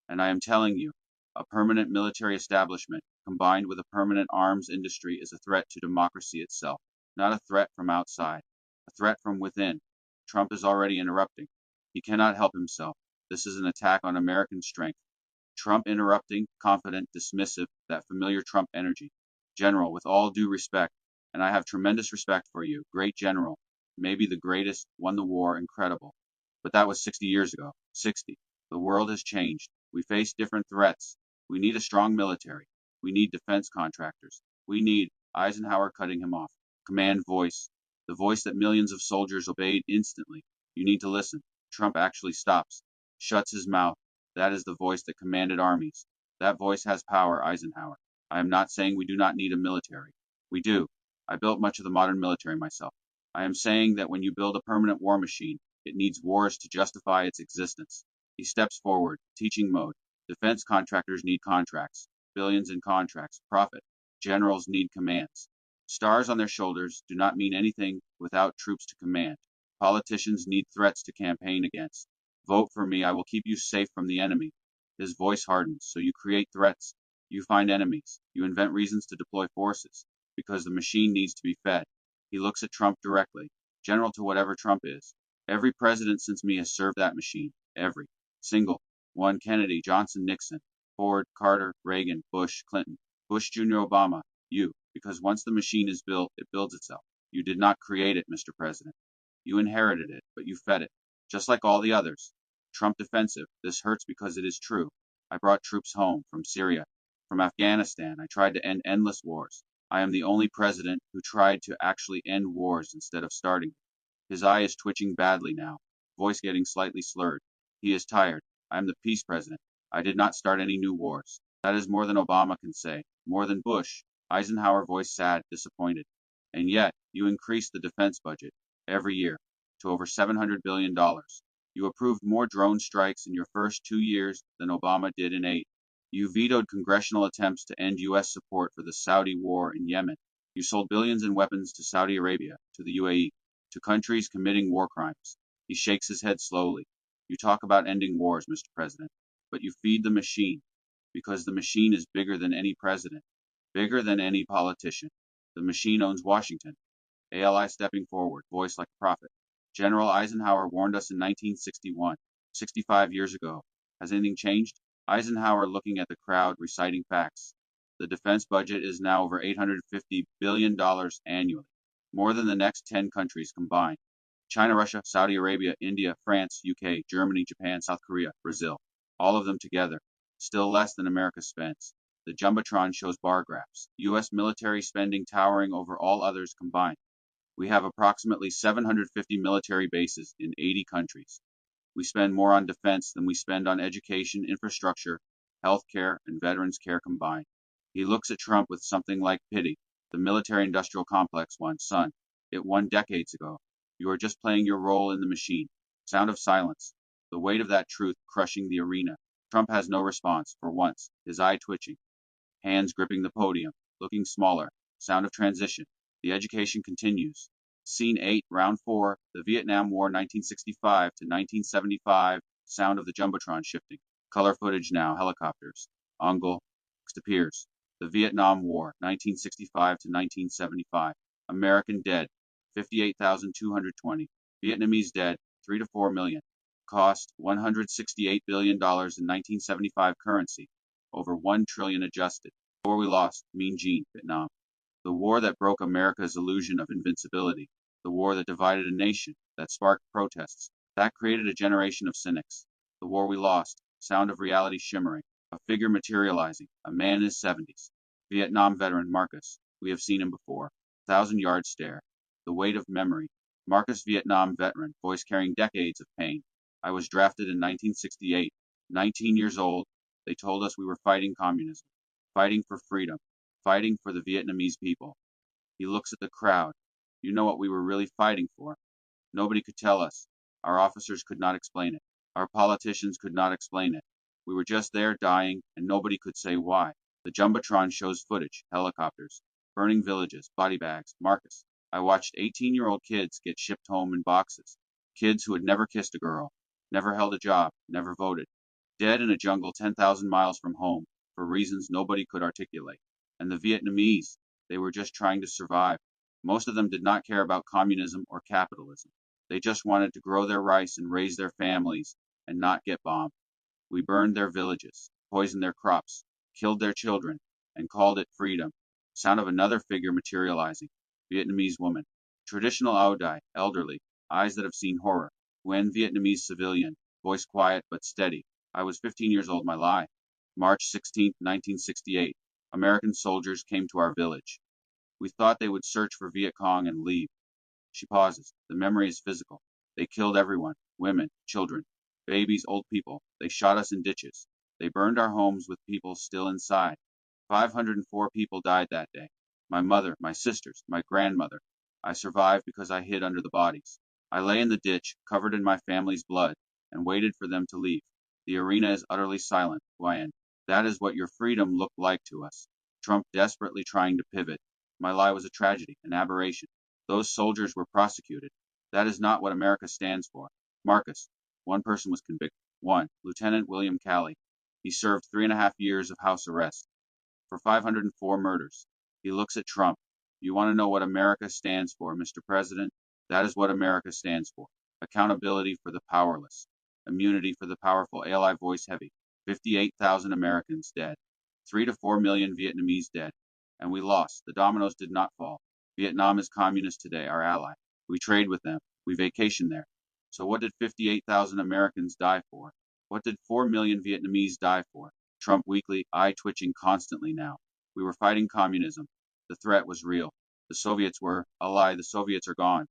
And I am telling you, a permanent military establishment, combined with a permanent arms industry, is a threat to democracy itself, not a threat from outside, a threat from within. Trump is already interrupting. He cannot help himself. This is an attack on American strength. Trump interrupting, confident, dismissive, that familiar Trump energy. General, with all due respect, and I have tremendous respect for you, great general, maybe the greatest, won the war, incredible. But that was 60 years ago. 60. The world has changed. We face different threats. We need a strong military. We need defense contractors. We need Eisenhower cutting him off. Command voice. The voice that millions of soldiers obeyed instantly. You need to listen. Trump actually stops, shuts his mouth. That is the voice that commanded armies. That voice has power, Eisenhower. I am not saying we do not need a military. We do. I built much of the modern military myself. I am saying that when you build a permanent war machine, it needs wars to justify its existence. He steps forward, teaching mode. Defense contractors need contracts, billions in contracts, profit. Generals need commands. Stars on their shoulders do not mean anything without troops to command. Politicians need threats to campaign against. Vote for me, I will keep you safe from the enemy. His voice hardens, so you create threats. You find enemies. You invent reasons to deploy forces, because the machine needs to be fed. He looks at Trump directly, general to whatever Trump is. Every president since me has served that machine. Every. Single. One Kennedy, Johnson, Nixon, Ford, Carter, Reagan, Bush, Clinton, Bush Jr., Obama. You. Because once the machine is built, it builds itself. You did not create it, Mr. President. You inherited it, but you fed it, just like all the others. Trump defensive. This hurts because it is true. I brought troops home from Syria, from Afghanistan. I tried to end endless wars. I am the only president who tried to actually end wars instead of starting them. His eye is twitching badly now, voice getting slightly slurred. He is tired. I am the peace president. I did not start any new wars. That is more than Obama can say, more than Bush. Eisenhower voice sad, disappointed. And yet, you increased the defense budget every year to over $700 billion. You approved more drone strikes in your first 2 years than Obama did in 8. You vetoed congressional attempts to end U.S. support for the Saudi war in Yemen. You sold billions in weapons to Saudi Arabia, to the UAE, to countries committing war crimes. He shakes his head slowly. You talk about ending wars, Mr. President, but you feed the machine, because the machine is bigger than any president, bigger than any politician. The machine owns Washington. ALI stepping forward, voice like a prophet. General Eisenhower warned us in 1961, 65 years ago. Has anything changed? Eisenhower looking at the crowd, reciting facts. The defense budget is now over $850 billion annually, more than the next 10 countries combined. China, Russia, Saudi Arabia, India, France, UK, Germany, Japan, South Korea, Brazil. All of them together. Still less than America spends. The Jumbotron shows bar graphs. U.S. military spending towering over all others combined. We have approximately 750 military bases in 80 countries. We spend more on defense than we spend on education, infrastructure, health care, and veterans care combined. He looks at Trump with something like pity. The military-industrial complex won, son. It won decades ago. You are just playing your role in the machine. Sound of silence. The weight of that truth crushing the arena. Trump has no response, for once, his eye twitching. Hands gripping the podium, looking smaller. Sound of transition. The education continues. Scene 8, Round 4, the Vietnam War 1965 to 1975, sound of the Jumbotron shifting. Color footage now, helicopters. Angle, text appears. The Vietnam War 1965 to 1975. American dead, 58,220. Vietnamese dead, 3 to 4 million. Cost, $168 billion in 1975 currency. Over 1 trillion adjusted. War we lost, Mean Gene, Vietnam. The war that broke America's illusion of invincibility. The war that divided a nation, that sparked protests, that created a generation of cynics. The war we lost, sound of reality shimmering, a figure materializing, a man in his 70s. Vietnam veteran Marcus, we have seen him before. 1,000-yard stare. The weight of memory. Marcus Vietnam veteran, voice carrying decades of pain. I was drafted in 1968, 19 years old. They told us we were fighting communism, fighting for freedom, fighting for the Vietnamese people. He looks at the crowd. You know what we were really fighting for. Nobody could tell us. Our officers could not explain it. Our politicians could not explain it. We were just there dying, and nobody could say why. The Jumbotron shows footage, helicopters, burning villages, body bags. Marcus, I watched 18-year-old kids get shipped home in boxes. Kids who had never kissed a girl, never held a job, never voted. Dead in a jungle 10,000 miles from home, for reasons nobody could articulate. And the Vietnamese, they were just trying to survive. Most of them did not care about communism or capitalism. They just wanted to grow their rice and raise their families and not get bombed. We burned their villages, poisoned their crops, killed their children, and called it freedom. Sound of another figure materializing. Vietnamese woman. Traditional Ao Dai, elderly, eyes that have seen horror. Nguyen Vietnamese civilian, voice quiet but steady. I was 15 years old, my lie. March 16, 1968. American soldiers came to our village. We thought they would search for Viet Cong and leave. She pauses. The memory is physical. They killed everyone, women, children, babies, old people. They shot us in ditches. They burned our homes with people still inside. 504 people died that day. My mother, my sisters, my grandmother. I survived because I hid under the bodies. I lay in the ditch, covered in my family's blood, and waited for them to leave. The arena is utterly silent, Nguyen. That is what your freedom looked like to us. Trump desperately trying to pivot. My lie was a tragedy, an aberration. Those soldiers were prosecuted. That is not what America stands for. Marcus. One person was convicted. 1. Lieutenant William Calley. He served 3.5 years of house arrest for 504 murders. He looks at Trump. You want to know what America stands for, Mr. President? That is what America stands for. Accountability for the powerless. Immunity for the powerful. ALI voice heavy. 58,000 Americans dead. 3 to 4 million Vietnamese dead. And we lost. The dominoes did not fall. Vietnam is communist today, our ally. We trade with them. We vacation there. So what did 58,000 Americans die for? What did 4 million Vietnamese die for? Trump weakly, eye twitching constantly now. We were fighting communism. The threat was real. The Soviets were, a lie, the Soviets are gone.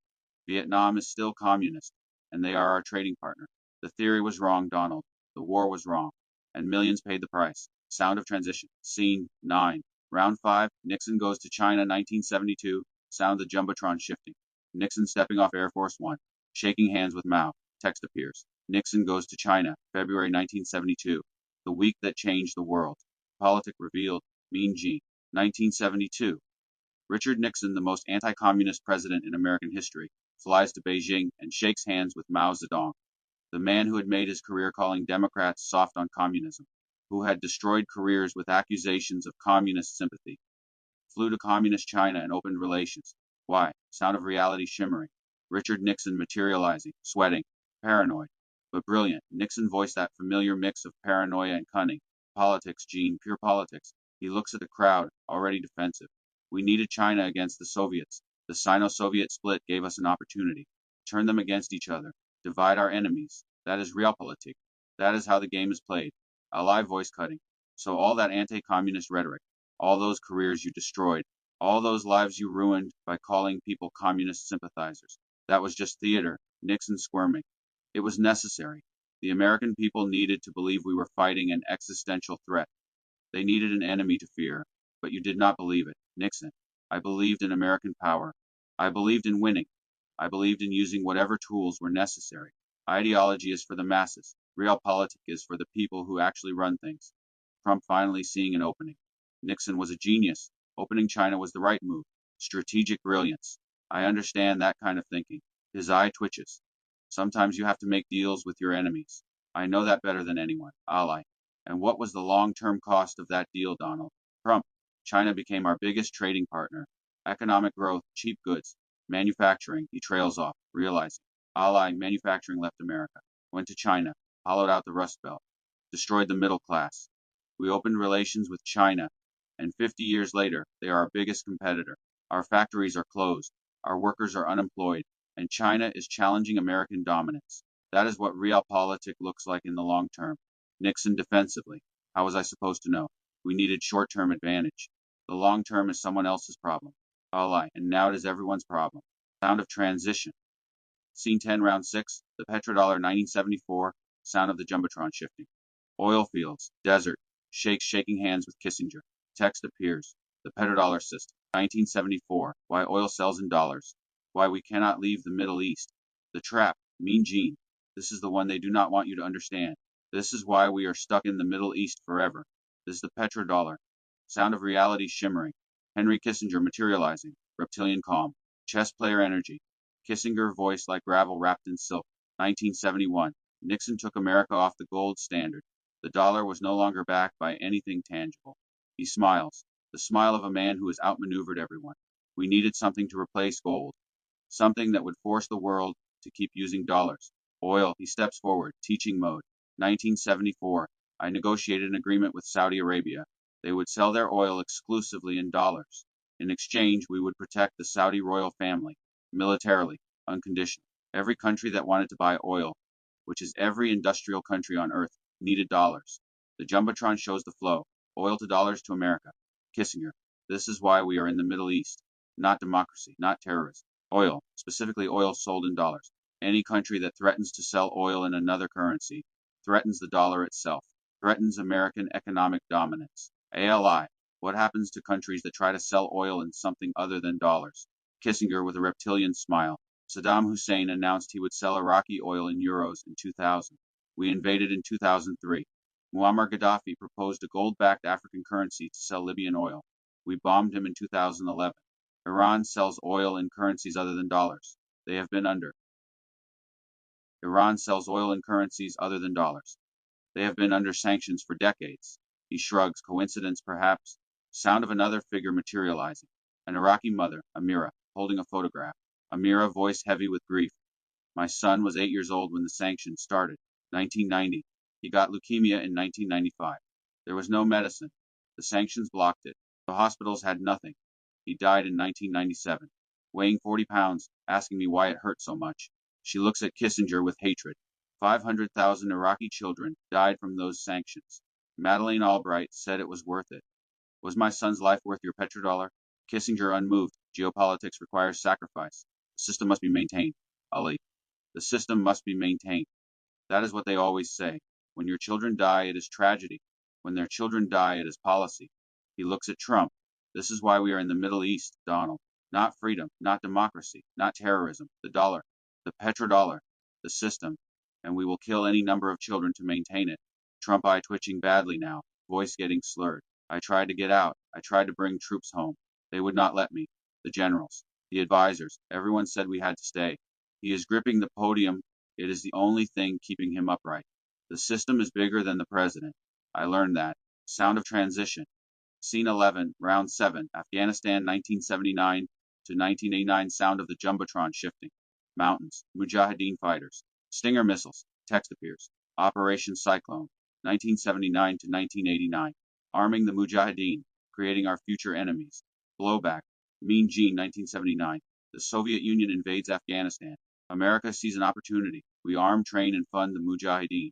Vietnam is still communist, and they are our trading partner. The theory was wrong, Donald. The war was wrong. And millions paid the price. Sound of transition. Scene 9. Round 5. Nixon goes to China 1972. Sound the Jumbotron shifting. Nixon stepping off Air Force One. Shaking hands with Mao. Text appears. Nixon goes to China, February 1972. The week that changed the world. Politic revealed. Mean Gene. 1972. Richard Nixon, the most anti-communist president in American history, flies to Beijing and shakes hands with Mao Zedong, the man who had made his career calling Democrats soft on communism, who had destroyed careers with accusations of communist sympathy, flew to communist China and opened relations. Why? Sound of reality shimmering. Richard Nixon materializing, sweating, paranoid, but brilliant. Nixon voiced that familiar mix of paranoia and cunning. Politics, Gene, pure politics. He looks at the crowd, already defensive. We needed China against the Soviets. The Sino-Soviet split gave us an opportunity. Turn them against each other. Divide our enemies. That is realpolitik. That is how the game is played. Ally voice cutting. So all that anti-communist rhetoric, all those careers you destroyed, all those lives you ruined by calling people communist sympathizers, that was just theater. Nixon squirming. It was necessary. The American people needed to believe we were fighting an existential threat. They needed an enemy to fear, but you did not believe it. Nixon. I believed in American power. I believed in winning. I believed in using whatever tools were necessary. Ideology is for the masses. Realpolitik is for the people who actually run things. Trump finally seeing an opening. Nixon was a genius. Opening China was the right move. Strategic brilliance. I understand that kind of thinking. His eye twitches. Sometimes you have to make deals with your enemies. I know that better than anyone. Ally. And what was the long-term cost of that deal, Donald? Trump. China became our biggest trading partner. Economic growth, cheap goods, manufacturing, he trails off, realizing. Ally manufacturing left America. Went to China, hollowed out the Rust Belt, destroyed the middle class. We opened relations with China, and 50 years later, they are our biggest competitor. Our factories are closed, our workers are unemployed, and China is challenging American dominance. That is what realpolitik looks like in the long term. Nixon defensively. How was I supposed to know? We needed short-term advantage. The long term is someone else's problem. Ally, and now it is everyone's problem. Sound of transition. Scene 10, round 6, the petrodollar 1974, sound of the Jumbotron shifting. Oil fields, desert, shaking hands with Kissinger. Text appears. The petrodollar system. 1974, why oil sells in dollars. Why we cannot leave the Middle East. The trap, Mean Gene. This is the one they do not want you to understand. This is why we are stuck in the Middle East forever. This is the petrodollar. Sound of reality shimmering. Henry Kissinger materializing. Reptilian calm. Chess player energy. Kissinger voice like gravel wrapped in silk. 1971. Nixon took America off the gold standard. The dollar was no longer backed by anything tangible. He smiles. The smile of a man who has outmaneuvered everyone. We needed something to replace gold. Something that would force the world to keep using dollars. Oil, he steps forward, teaching mode. 1974. I negotiated an agreement with Saudi Arabia. They would sell their oil exclusively in dollars. In exchange, we would protect the Saudi royal family, militarily, unconditionally. Every country that wanted to buy oil, which is every industrial country on earth, needed dollars. The Jumbotron shows the flow. Oil to dollars to America. Kissinger. This is why we are in the Middle East. Not democracy, not terrorism. Oil, specifically oil sold in dollars. Any country that threatens to sell oil in another currency threatens the dollar itself, threatens American economic dominance. ALI. What happens to countries that try to sell oil in something other than dollars? Kissinger with a reptilian smile. Saddam Hussein announced he would sell Iraqi oil in euros in 2000. We invaded in 2003. Muammar Gaddafi proposed a gold-backed African currency to sell Libyan oil. We bombed him in 2011. Iran sells oil in currencies other than dollars. They have been under. Iran sells oil in currencies other than dollars. They have been under sanctions for decades. He shrugs. Coincidence, perhaps? Sound of another figure materializing. An Iraqi mother, Amira, holding a photograph. Amira, voice heavy with grief. My son was 8 years old when the sanctions started. 1990. He got leukemia in 1995. There was no medicine. The sanctions blocked it. The hospitals had nothing. He died in 1997, weighing 40 pounds, asking me why it hurt so much. She looks at Kissinger with hatred. 500,000 Iraqi children died from those sanctions. Madeleine Albright said it was worth it. Was my son's life worth your petrodollar? Kissinger unmoved. Geopolitics requires sacrifice. The system must be maintained. Ali. The system must be maintained. That is what they always say. When your children die, it is tragedy. When their children die, it is policy. He looks at Trump. This is why we are in the Middle East, Donald. Not freedom, not democracy, not terrorism. The dollar, the petrodollar, the system. And we will kill any number of children to maintain it. Trump eye twitching badly now, voice getting slurred. I tried to get out. I tried to bring troops home. They would not let me. The generals, the advisors, everyone said we had to stay. He is gripping the podium. It is the only thing keeping him upright. The system is bigger than the president. I learned that. Sound of transition. Scene 11, Round 7, Afghanistan 1979 to 1989. Sound of the Jumbotron shifting. Mountains, Mujahideen fighters. Stinger missiles. Text appears. Operation Cyclone, 1979 to 1989. Arming the Mujahideen, creating our future enemies. Blowback. Mean Gene 1979. The Soviet Union invades Afghanistan. America sees an opportunity. We arm, train, and fund the Mujahideen.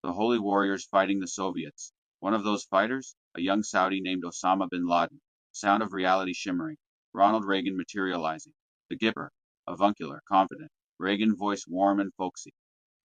The holy warriors fighting the Soviets. One of those fighters? A young Saudi named Osama bin Laden. Sound of reality shimmering. Ronald Reagan materializing. The Gipper. Avuncular, confident. Reagan voice warm and folksy.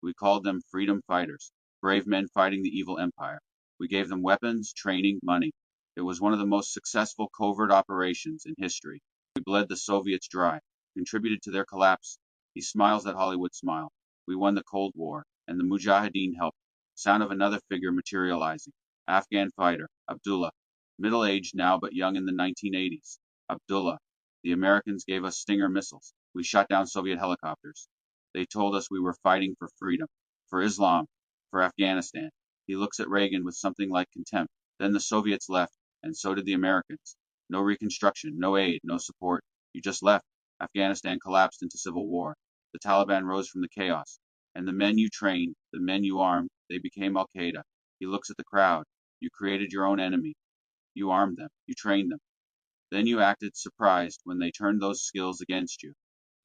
We called them freedom fighters. Brave men fighting the evil empire. We gave them weapons, training, money. It was one of the most successful covert operations in history. We bled the Soviets dry, contributed to their collapse. He smiles that Hollywood smile. We won the Cold War, and the Mujahideen helped. Sound of another figure materializing. Afghan fighter, Abdullah. Middle-aged now but young in the 1980s. Abdullah. The Americans gave us Stinger missiles. We shot down Soviet helicopters. They told us we were fighting for freedom, for Islam, for Afghanistan. He looks at Reagan with something like contempt. Then the Soviets left, and so did the Americans. No reconstruction, no aid, no support. You just left. Afghanistan collapsed into civil war. The Taliban rose from the chaos. And the men you trained, the men you armed, they became Al Qaeda. He looks at the crowd. You created your own enemy. You armed them. You trained them. Then you acted surprised when they turned those skills against you.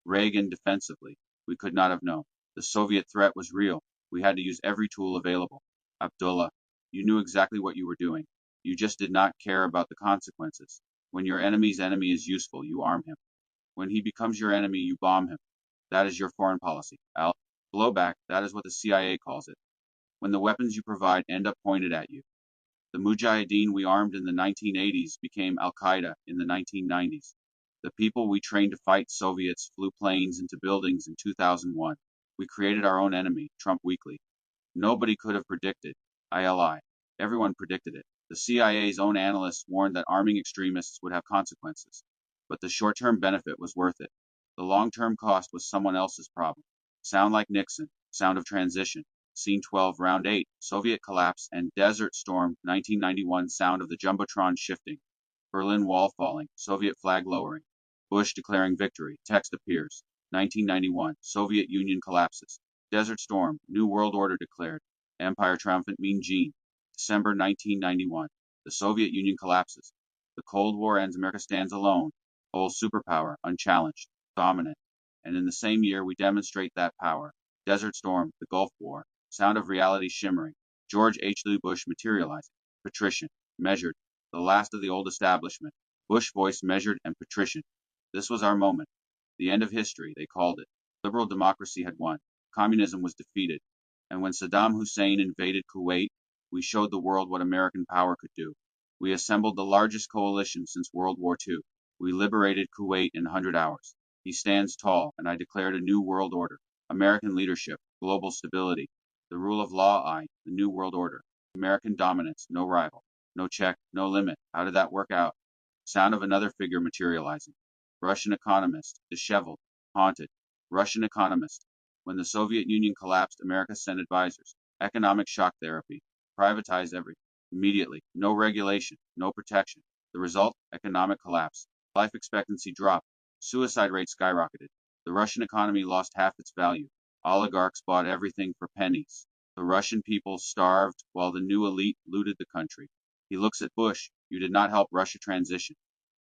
Reagan defensively. We could not have known. The Soviet threat was real. We had to use every tool available. Abdullah, you knew exactly what you were doing. You just did not care about the consequences. When your enemy's enemy is useful, you arm him. When he becomes your enemy, you bomb him. That is your foreign policy. Blowback, that is what the CIA calls it. When the weapons you provide end up pointed at you. The Mujahideen we armed in the 1980s became Al Qaeda in the 1990s. The people we trained to fight Soviets flew planes into buildings in 2001. We created our own enemy, Trump Weekly. Nobody could have predicted. ILI. Everyone predicted it. The CIA's own analysts warned that arming extremists would have consequences. But the short-term benefit was worth it. The long-term cost was someone else's problem. Sound like Nixon. Sound of transition. Scene 12, Round 8, Soviet collapse and Desert Storm, 1991. Sound of the Jumbotron shifting. Berlin Wall falling. Soviet flag lowering. Bush declaring victory. Text appears. 1991. Soviet Union collapses. Desert Storm. New World Order declared. Empire triumphant. Mean Gene. December 1991. The Soviet Union collapses. The Cold War ends. America stands alone, whole superpower, unchallenged, dominant. And in the same year, we demonstrate that power. Desert Storm, the Gulf War, sound of reality shimmering. George H. W. Bush materializing. Patrician, measured, the last of the old establishment. Bush voice measured and patrician. This was our moment. The end of history, they called it. Liberal democracy had won. Communism was defeated. And when Saddam Hussein invaded Kuwait, we showed the world what American power could do. We assembled the largest coalition since World War II. We liberated Kuwait in 100 hours. He stands tall, and I declared a new world order. American leadership, global stability, the rule of law, the new world order. American dominance, no rival, no check, no limit. How did that work out? Sound of another figure materializing. Russian economist, disheveled, haunted. Russian economist. When the Soviet Union collapsed, America sent advisors. Economic shock therapy. Privatized everything. Immediately. No regulation. No protection. The result? Economic collapse. Life expectancy dropped. Suicide rate skyrocketed. The Russian economy lost half its value. Oligarchs bought everything for pennies. The Russian people starved while the new elite looted the country. He looks at Bush. You did not help Russia transition.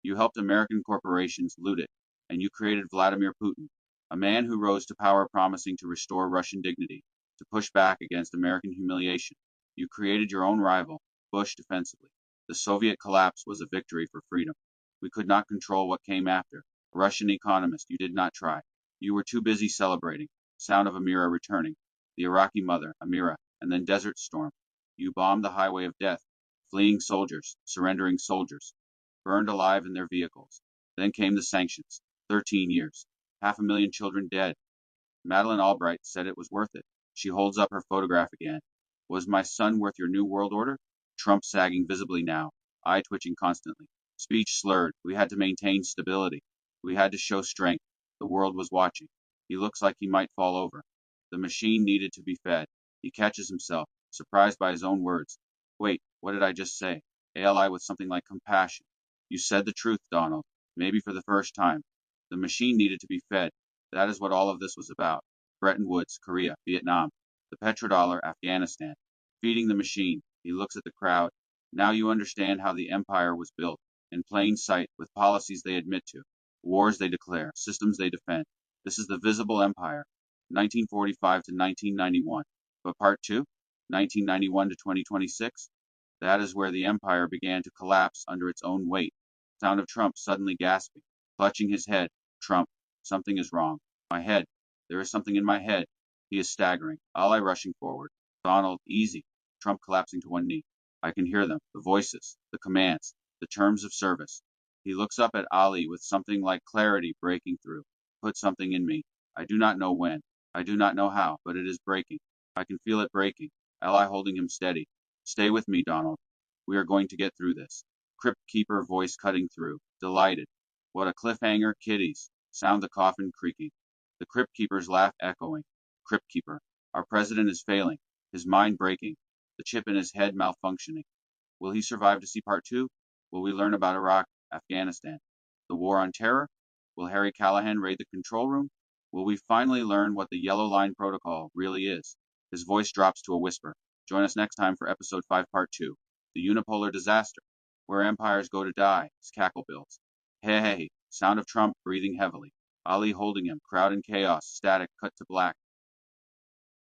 You helped American corporations loot it. And you created Vladimir Putin, a man who rose to power promising to restore Russian dignity, to push back against American humiliation. You created your own rival, Bush defensively. The Soviet collapse was a victory for freedom. We could not control what came after. Russian economist, you did not try. You were too busy celebrating. Sound of Amira returning. The Iraqi mother, Amira, and then Desert Storm. You bombed the highway of death. Fleeing soldiers, surrendering soldiers, burned alive in their vehicles. Then came the sanctions. 13 years. 500,000 children dead. Madeleine Albright said it was worth it. She holds up her photograph again. Was my son worth your new world order? Trump sagging visibly now, eye twitching constantly. Speech slurred. We had to maintain stability. We had to show strength. The world was watching. He looks like he might fall over. The machine needed to be fed. He catches himself, surprised by his own words. Wait, what did I just say? ALI with something like compassion. You said the truth, Donald. Maybe for the first time. The machine needed to be fed. That is what all of this was about. Bretton Woods, Korea, Vietnam. The petrodollar, Afghanistan. Feeding the machine. He looks at the crowd. Now you understand how the empire was built. In plain sight, with policies they admit to. Wars they declare. Systems they defend. This is the visible empire. 1945 to 1991. But part 2? 1991 to 2026? That is where the empire began to collapse under its own weight. Sound of Trump suddenly gasping, clutching his head. Trump, something is wrong. My head. There is something in my head. He is staggering. Ali rushing forward. Donald, easy. Trump collapsing to one knee. I can hear them, the voices, the commands, the terms of service. He looks up at Ali with something like clarity breaking through. Put something in me. I do not know when. I do not know how, but it is breaking. I can feel it breaking. Ali holding him steady. Stay with me, Donald. We are going to get through this. Crypt Keeper voice cutting through. Delighted. What a cliffhanger, kiddies. Sound the coffin creaking. The Crypt Keeper's laugh echoing. Crypt Keeper. Our president is failing. His mind breaking. The chip in his head malfunctioning. Will he survive to see part 2? Will we learn about Iraq, Afghanistan? The war on terror? Will Harry Callahan raid the control room? Will we finally learn what the Yellow Line Protocol really is? His voice drops to a whisper. Join us next time for episode 5, part 2. The Unipolar Disaster. Where empires go to die, his cackle builds. Hey, hey, sound of Trump breathing heavily. Ali holding him, crowd in chaos, static cut to black.